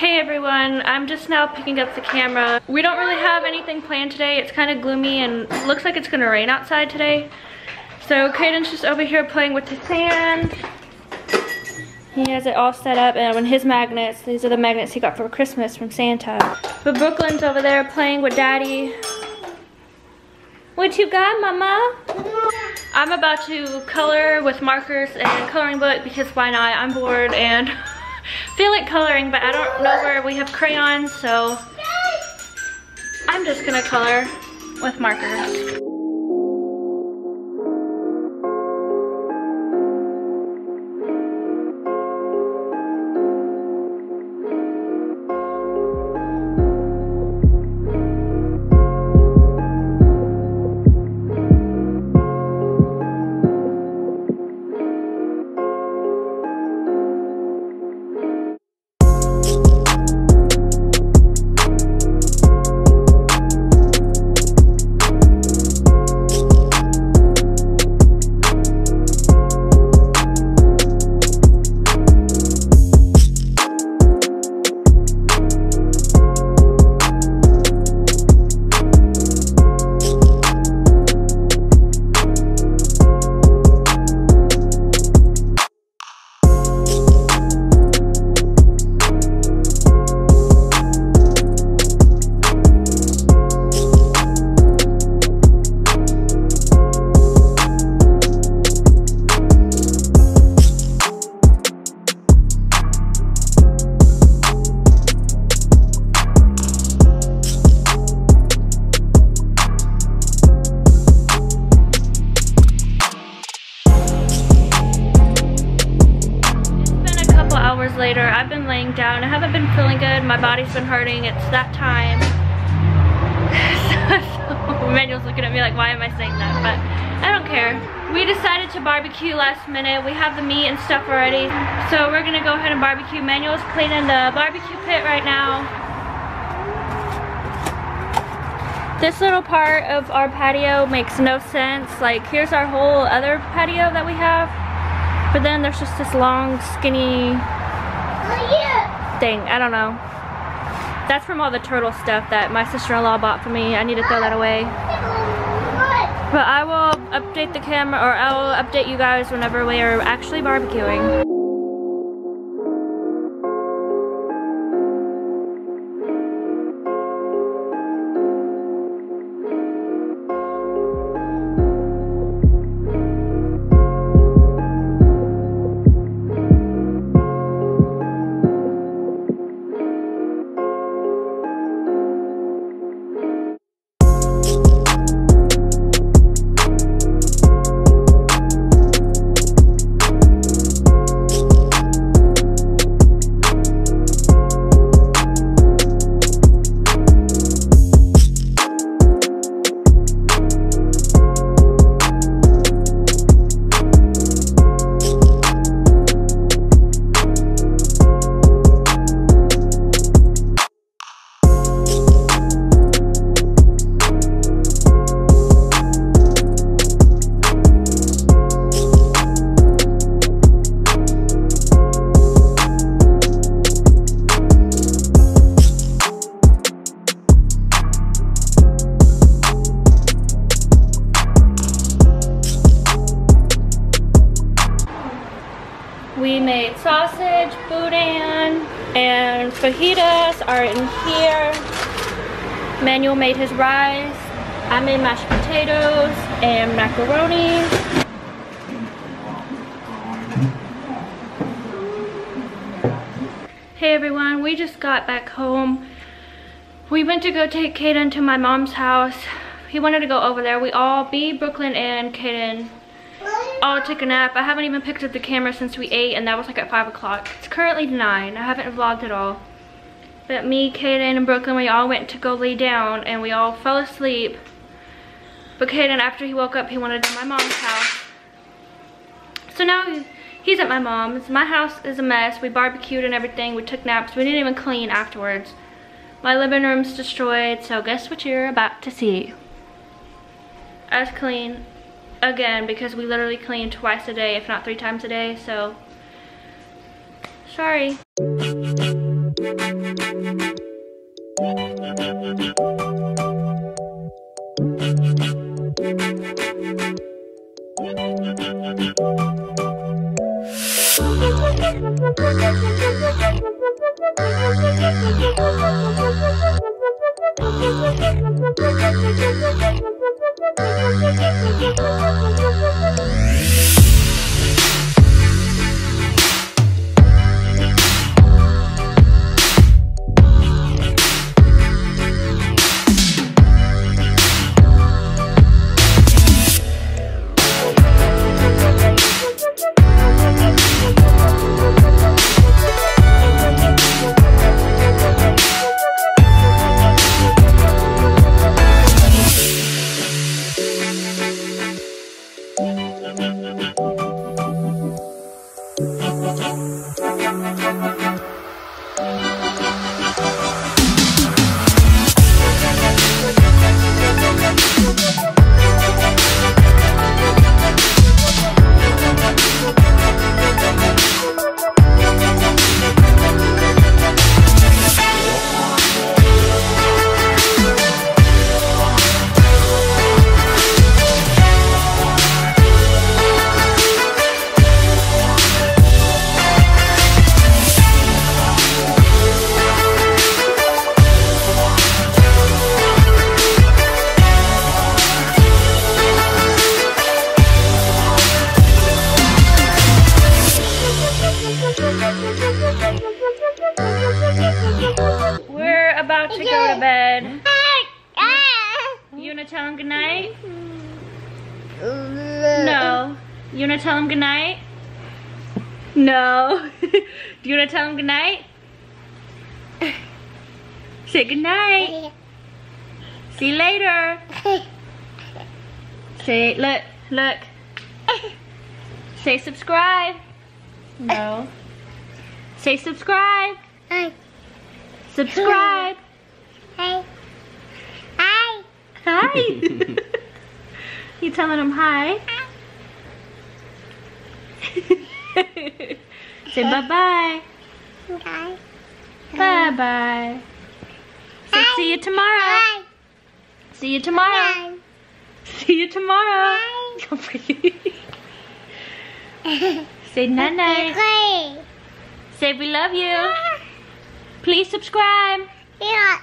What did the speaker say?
Hey everyone, I'm just now picking up the camera. We don't really have anything planned today. It's kind of gloomy and looks like it's gonna rain outside today. So Caden's just over here playing with the sand. He has it all set up, and his magnets, these are the magnets he got for Christmas from Santa. But Brooklyn's over there playing with Daddy. What you got, Mama? I'm about to color with markers and coloring book because why not? I'm bored and feel like coloring, but I don't know where we have crayons, so I'm just gonna color with markers. Later, I've been laying down. I haven't been feeling good. My body's been hurting. It's that time. So Emmanuel's looking at me like, why am I saying that? But I don't care. We decided to barbecue last minute. We have the meat and stuff already. So we're gonna go ahead and barbecue. Emmanuel's cleaning the barbecue pit right now. This little part of our patio makes no sense. Like, here's our whole other patio that we have. But then there's just this long, skinny thing. I don't know. That's from all the turtle stuff that my sister-in-law bought for me. I need to throw that away. But I will update the camera, or I will update you guys whenever we are actually barbecuing. We made sausage, boudin, and fajitas are in here. Manuel made his rice. I made mashed potatoes and macaroni. Hey everyone, we just got back home. We went to go take Caden to my mom's house. He wanted to go over there. We all, Brooklyn, and Caden, all took a nap. I haven't even picked up the camera since we ate, and that was like at 5 o'clock. It's currently 9. I haven't vlogged at all. But me, Caden, and Brooklyn, we all went to go lay down, and we all fell asleep. But Caden, after he woke up, he wanted to my mom's house. So now he's at my mom's. My house is a mess. We barbecued and everything. We took naps. We didn't even clean afterwards. My living room's destroyed, so guess what you're about to see. Us clean again, because we literally clean twice a day, if not 3 times a day, so sorry. We're about to go to bed. You wanna tell him goodnight? No. You wanna tell him goodnight? No. Do you wanna tell him goodnight? Say goodnight. See you later. Say, look. Say subscribe. No. Say subscribe. Subscribe. Hi. Hi. You telling him hi? Say bye-bye. Bye. Bye-bye. Say see you tomorrow. See you tomorrow. See you tomorrow. Say night-night. Say we love you. Please subscribe. Yeah.